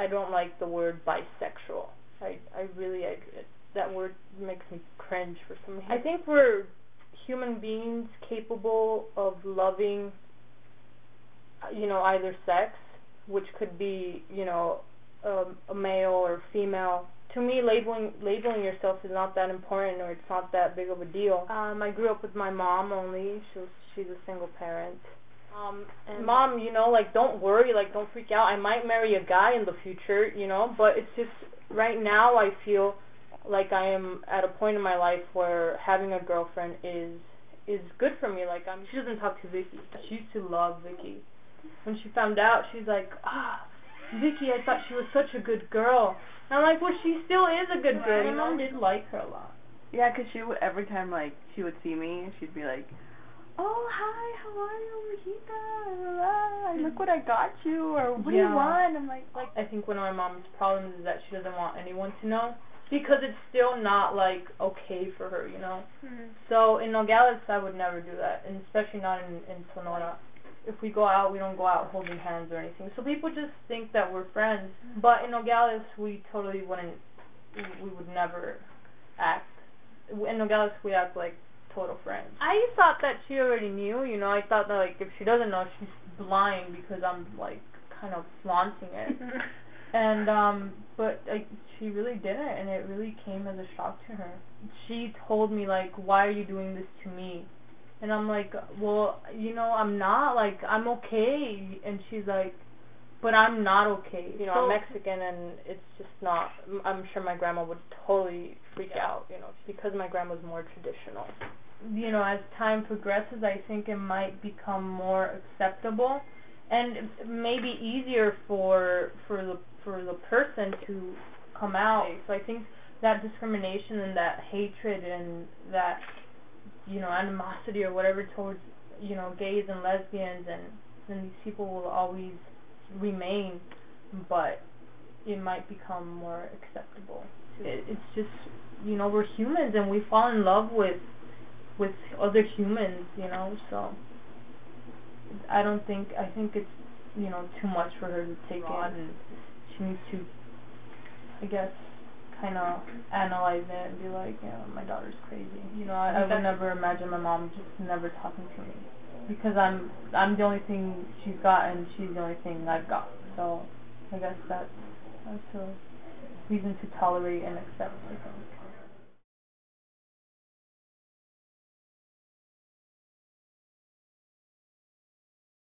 I don't like the word bisexual. I really, that word makes me cringe for some reason. I think we're human beings capable of loving, either sex, which could be, a male or female. To me, labeling yourself is not that important, or it's not that big of a deal. I grew up with my mom only. She's a single parent. And Mom, don't worry, don't freak out. I might marry a guy in the future, but it's just right now I feel like I am at a point in my life where having a girlfriend is good for me. She doesn't talk to Vicky. She used to love Vicky. When she found out, she's like, Vicky, I thought she was such a good girl. And I'm like, well, she still is a good girl. My mom did like her a lot. Yeah, 'cause she would, every time she would see me, she'd be like, oh, hi, how are you, Majita? Look what I got you, or what do you want? I'm like, I think one of my mom's problems is that she doesn't want anyone to know, because it's still not, okay for her, So in Nogales, I would never do that, and especially not in Sonora. If we go out, we don't go out holding hands or anything. So people just think that we're friends. But in Nogales, we totally wouldn't, we would never act. In Nogales, we act like total friends. I thought that she already knew, I thought that, if she doesn't know, she's blind because I'm, kind of flaunting it. And, but, she really didn't, and it really came as a shock to her. She told me, why are you doing this to me? And I'm like, well, I'm not, I'm okay. And she's like, but I'm not okay. I'm Mexican, and it's just not, I'm sure my grandma would totally freak out, because my grandma's more traditional. As time progresses, I think it might become more acceptable, and maybe easier for the person to come out. So I think that discrimination and that hatred and that, animosity or whatever towards, gays and lesbians and these people will always remain, but it might become more acceptable. It's just, we're humans, and we fall in love with other humans, so I think it's, too much for her to take in, and she needs to, I guess, kind of analyze it and be like, my daughter's crazy. I would never imagine my mom just never talking to me, because I'm the only thing she's got, and she's the only thing I've got. So I guess that's a reason to tolerate and accept, I think.